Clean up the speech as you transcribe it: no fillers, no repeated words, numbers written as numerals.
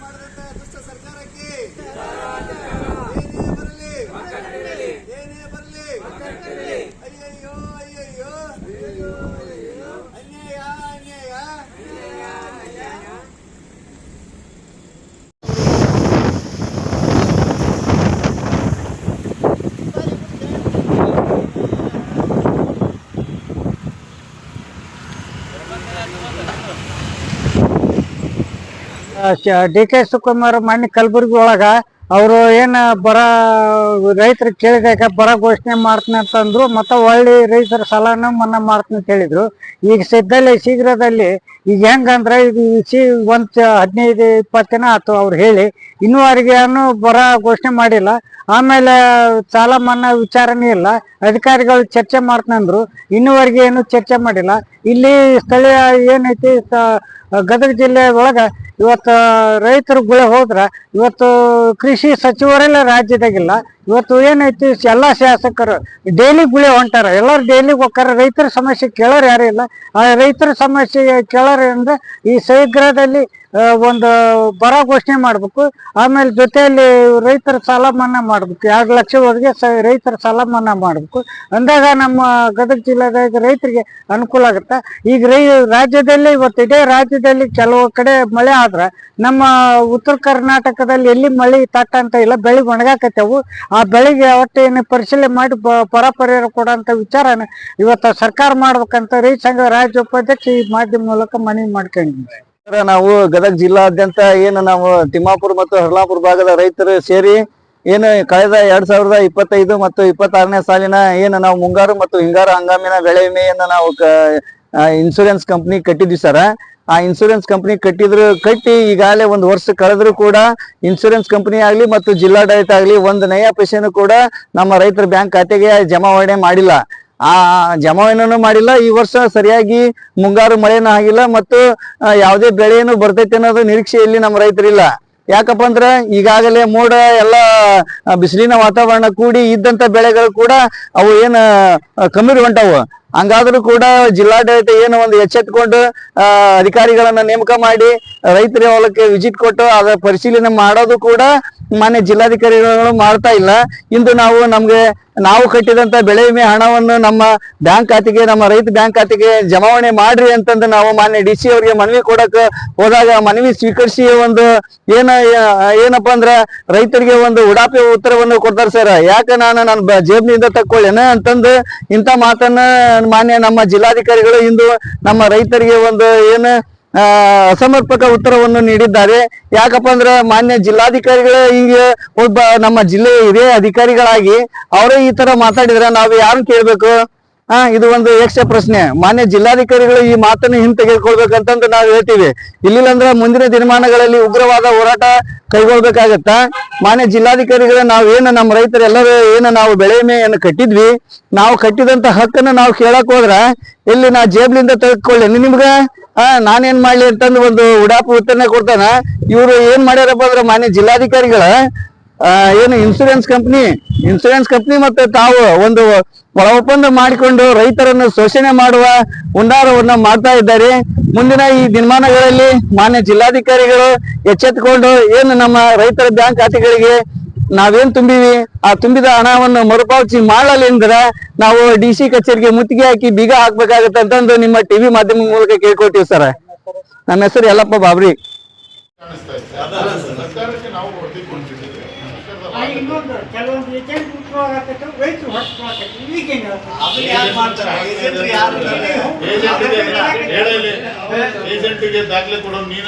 ಮಾಡಿದಂತ ದುಷ್ಟ ಸರ್ಕಾರಕ್ಕೆ ಏನೇ ಬರಲಿ ಅಯ್ಯಯ್ಯೋ ಅಯ್ಯಯ್ಯೋ ಅನ್ಯಾಯ ಅನ್ಯಾಯ. ಡಿ ಕೆ ಶಿವಕುಮಾರ್ ಮೊನ್ನೆ ಕಲಬುರಗಿ ಒಳಗ ಅವರು ಏನ ಬರ ರೈತರು ಕೇಳಿದಾಗ ಬರ ಘೋಷಣೆ ಮಾಡ್ತೀನಿ ಅಂತಂದ್ರು, ಮತ್ತೆ ಒಳ್ಳೆ ರೈತರ ಸಾಲನ ಮನ್ನಾ ಮಾಡ್ತೀನಿ ಅಂತ ಹೇಳಿದ್ರು. ಈಗ ಶೀಘ್ರದಲ್ಲಿ ಈಗ ಹೆಂಗಂದ್ರೆ ಇದು ಒಂದ್ 15-20 ದಿನ ಆಯ್ತು ಅವ್ರು ಹೇಳಿ, ಇನ್ನೂವರೆಗೆ ಬರ ಘೋಷಣೆ ಮಾಡಿಲ್ಲ. ಆಮೇಲೆ ಸಾಲ ಮನ್ನಾ ವಿಚಾರನೇ ಇಲ್ಲ. ಅಧಿಕಾರಿಗಳು ಚರ್ಚೆ ಮಾಡ್ತಂದ್ರು, ಇನ್ನೂವರೆಗೆ ಏನು ಚರ್ಚೆ ಮಾಡಿಲ್ಲ. ಇಲ್ಲಿ ಸ್ಥಳೀಯ ಏನೈತಿ ಗದಗ ಜಿಲ್ಲೆ ಒಳಗ ಇವತ್ತು ರೈತರು ಗುಳೆ ಹೋದ್ರ ಇವತ್ತು ಕೃಷಿ ಸಚಿವರೆಲ್ಲ ರಾಜ್ಯದಾಗಿಲ್ಲ. ಇವತ್ತು ಏನೈತಿ ಎಲ್ಲಾ ಶಾಸಕರು ಡೈಲಿ ಗುಳೆ ಹೊಂಟಾರ, ಎಲ್ಲರೂ ಡೈಲಿ ಹೋಗ್ತಾರ. ರೈತರ ಸಮಸ್ಯೆ ಕೇಳೋರು ಯಾರು ಇಲ್ಲ. ಆ ರೈತರ ಸಮಸ್ಯೆ ಕೇಳೋರು ಅಂದ್ರೆ ಈ ಶೀಘ್ರದಲ್ಲಿ ಒಂದು ಬರ ಘೋಷಣೆ ಮಾಡ್ಬೇಕು. ಆಮೇಲೆ ಜೊತೆಯಲ್ಲಿ ರೈತರ ಸಾಲ ಮನ್ನಾ ಮಾಡ್ಬೇಕು. 2 ಲಕ್ಷವರೆಗೆ ರೈತರ ಸಾಲ ಮನ್ನಾ ಮಾಡ್ಬೇಕು. ಅಂದಾಗ ನಮ್ಮ ಗದಗ ಜಿಲ್ಲೆದಾಗ ರೈತರಿಗೆ ಅನುಕೂಲ ಆಗುತ್ತೆ. ಈಗ ರಾಜ್ಯದಲ್ಲಿ ಇವತ್ತು ಇಡೀ ರಾಜ್ಯದಲ್ಲಿ ಕೆಲವು ಕಡೆ ಮಳೆ ಆದ್ರೆ ನಮ್ಮ ಉತ್ತರ ಕರ್ನಾಟಕದಲ್ಲಿ ಎಲ್ಲಿ ಮಳೆ ತಟ್ಟ ಅಂತ ಇಲ್ಲ, ಬೆಳೆ ಒಣಗಾಕತ್ತವು. ಆ ಬೆಳೆಗೆ ಒಟ್ಟೇನು ಪರಿಶೀಲನೆ ಮಾಡಿ ಬರ ಪರಿಹಾರ ಕೊಡೋಂಥ ವಿಚಾರನ ಇವತ್ತು ಸರ್ಕಾರ ಮಾಡ್ಬೇಕಂತ ರೈತ ಸಂಘ ರಾಜ್ಯ ಉಪಾಧ್ಯಕ್ಷ ಈ ಮಾಧ್ಯಮ ಮೂಲಕ ಮನವಿ ಮಾಡ್ಕೊಂಡಿದ್ವಿ. ನಾವು ಗದಗ ಜಿಲ್ಲಾದ್ಯಂತ ಏನು ನಾವು ತಿಮ್ಮಾಪುರ ಮತ್ತು ಹರ್ಲಾಪುರ ಭಾಗದ ರೈತರು ಸೇರಿ ಏನು ಕಳೆದ 2025 ಮತ್ತು 26ನೇ ಸಾಲಿನ ಏನು ನಾವು ಮುಂಗಾರು ಮತ್ತು ಹಿಂಗಾರು ಹಂಗಾಮಿನ ಬೆಳೆ ವಿಮೆಯನ್ನು ನಾವು ಇನ್ಶೂರೆನ್ಸ್ ಕಂಪ್ನಿ ಕಟ್ಟಿದ್ವಿ ಸರ್. ಆ ಇನ್ಶೂರೆನ್ಸ್ ಕಂಪ್ನಿ ಕಟ್ಟಿ ಈಗಾಗಲೇ 1 ವರ್ಷ ಕಳೆದ್ರು ಕೂಡ ಇನ್ಶೂರೆನ್ಸ್ ಕಂಪನಿ ಆಗ್ಲಿ ಮತ್ತು ಜಿಲ್ಲಾಡಳಿತ ಆಗ್ಲಿ ಒಂದು ನಯ ಪೈಸೆನೂ ಕೂಡ ನಮ್ಮ ರೈತರ ಬ್ಯಾಂಕ್ ಖಾತೆಗೆ ಜಮಾವಣೆ ಮಾಡಿಲ್ಲ. ಆ ಜಮಾವಣೆನೂ ಮಾಡಿಲ್ಲ. ಈ ವರ್ಷ ಸರಿಯಾಗಿ ಮುಂಗಾರು ಮಳೆನೂ ಆಗಿಲ್ಲ ಮತ್ತು ಯಾವುದೇ ಬೆಳೆಯನ್ನು ಬರ್ತೈತೆ ಅನ್ನೋದು ನಿರೀಕ್ಷೆಯಲ್ಲಿ ನಮ್ಮ ರೈತರಿಲ್ಲ. ಯಾಕಪ್ಪ ಅಂದ್ರೆ ಈಗಾಗಲೇ ಮೋಡ ಎಲ್ಲ ಬಿಸಿಲಿನ ವಾತಾವರಣ ಕೂಡಿ ಇದ್ದಂತ ಬೆಳೆಗಳು ಕೂಡ ಅವು ಏನು ಕಮ್ಮಿ ಹೊಂಟವು. ಹಂಗಾದ್ರೂ ಕೂಡ ಜಿಲ್ಲಾಡಳಿತ ಏನು ಒಂದು ಎಚ್ಚೆತ್ಕೊಂಡು ಅಧಿಕಾರಿಗಳನ್ನ ನೇಮಕ ಮಾಡಿ ರೈತರ ಹೊಲಕ್ಕೆ ವಿಸಿಟ್ ಕೊಟ್ಟು ಅದರ ಪರಿಶೀಲನೆ ಮಾಡೋದು ಕೂಡ ಮಾನ್ಯ ಜಿಲ್ಲಾಧಿಕಾರಿಗಳು ಮಾಡ್ತಾ ಇಲ್ಲ. ಇಂದು ನಾವು ಕಟ್ಟಿದಂತ ಬೆಳೆ ವಿಮೆ ಹಣವನ್ನು ನಮ್ಮ ಬ್ಯಾಂಕ್ ಖಾತೆಗೆ, ನಮ್ಮ ರೈತ ಬ್ಯಾಂಕ್ ಖಾತೆಗೆ ಜಮಾವಣೆ ಮಾಡ್ರಿ ಅಂತಂದು ನಾವು ಮಾನ್ಯ DC ಅವರಿಗೆ ಮನವಿ ಕೊಡಕ್ ಹೋದಾಗ ಮನವಿ ಸ್ವೀಕರಿಸಿ ಒಂದು ಏನಪ್ಪಾ ಅಂದ್ರ ರೈತರಿಗೆ ಒಂದು ಉಡಾಪಿ ಉತ್ತರವನ್ನು ಕೊಡ್ತಾರೆ ಸರ್. ಯಾಕೆ ನಾನು ಜೇಬ್ನಿಂದ ತಕ್ಕೊಳ್ಳೇನ ಅಂತಂದು ಇಂಥ ಮಾತನ್ನ ಮಾನ್ಯ ನಮ್ಮ ಜಿಲ್ಲಾಧಿಕಾರಿಗಳು ಇಂದು ನಮ್ಮ ರೈತರಿಗೆ ಒಂದು ಅಸಮರ್ಪಕ ಉತ್ತರವನ್ನು ನೀಡಿದ್ದಾರೆ. ಯಾಕಪ್ಪ ಅಂದ್ರೆ ಮಾನ್ಯ ಜಿಲ್ಲಾಧಿಕಾರಿಗಳು ಈಗ ಒಬ್ಬ ನಮ್ಮ ಜಿಲ್ಲೆ ಹಿರಿಯ ಅಧಿಕಾರಿಗಳಾಗಿ ಅವರೇ ಈ ತರ ಮಾತಾಡಿದ್ರೆ ನಾವು ಯಾರು ಕೇಳ್ಬೇಕು? ಇದು ಒಂದು ಯಕ್ಷ ಪ್ರಶ್ನೆ. ಮಾನ್ಯ ಜಿಲ್ಲಾಧಿಕಾರಿಗಳು ಈ ಮಾತನ್ನು ಹಿಂತೆಗೆದುಕೊಳ್ಬೇಕಂತಂದು ನಾವು ಹೇಳ್ತೀವಿ. ಇಲ್ಲಿಲ್ಲಂದ್ರೆ ಮುಂದಿನ ದಿನಮಾನಗಳಲ್ಲಿ ಉಗ್ರವಾದ ಹೋರಾಟ ಕೈಗೊಳ್ಬೇಕಾಗತ್ತ. ಮಾನ್ಯ ಜಿಲ್ಲಾಧಿಕಾರಿಗಳು ನಮ್ಮ ರೈತರೆಲ್ಲರೂ ನಾವು ಬೆಳೆ ವಿಮೆಯನ್ನು ಕಟ್ಟಿದ್ವಿ, ನಾವು ಕಟ್ಟಿದಂತ ಹಕ್ಕನ್ನು ನಾವು ಕೇಳಕ್ ಹೋದ್ರ ಎಲ್ಲಿ ನಾ ಜೇಬ್ಲಿಂದ ತೆಗೆದುಕೊಳ್ಳಿ ನಿಮ್ಗ ನಾನೇನ್ ಮಾಡ್ಲಿ ಅಂತಂದು ಒಂದು ಉಡಾಪು ಉತ್ತರನೇ ಕೊಡ್ತಾನ. ಇವ್ರು ಏನ್ ಮಾಡ್ಯಾರಪ್ಪ ಅಂದ್ರೆ ಮಾನ್ಯ ಜಿಲ್ಲಾಧಿಕಾರಿಗಳ ಇನ್ಶೂರೆನ್ಸ್ ಕಂಪ್ನಿ ಮತ್ತೆ ತಾವು ಒಂದು ಒಳ ಒಪ್ಪಂದ ಮಾಡಿಕೊಂಡು ರೈತರನ್ನು ಶೋಷಣೆ ಮಾಡುವ ಹುನ್ನಾರವನ್ನ ಮಾಡ್ತಾ ಇದ್ದಾರೆ. ಮುಂದಿನ ಈ ದಿನಮಾನಗಳಲ್ಲಿ ಮಾನ್ಯ ಜಿಲ್ಲಾಧಿಕಾರಿಗಳು ಎಚ್ಚೆತ್ತುಕೊಂಡು ನಮ್ಮ ರೈತರ ಬ್ಯಾಂಕ್ ಖಾತೆಗಳಿಗೆ ನಾವೇನ್ ತುಂಬಿವಿ ಆ ತುಂಬಿದ ಹಣವನ್ನು ಮರುಪಾವತಿ ಮಾಡಲಿಂದ್ರೆ ನಾವು DC ಕಚೇರಿಗೆ ಮುತ್ತಿಗೆ ಹಾಕಿ ಬೀಗ ಹಾಕ್ಬೇಕಾಗತ್ತೆ ಅಂತಂದು ನಿಮ್ಮ TV ಮಾಧ್ಯಮ ಮೂಲಕ ಕೇಳ್ಕೊಳ್ತೀವಿ ಸರ್. ನಮ್ಮ ಹೆಸರು ಯಲ್ಲಪ್ಪ ಬಾಬ್ರಿ. ಏಜೆಂಟ್ಗೆ ದಾಖಲೆ ಕೊಡೋ ನೀನ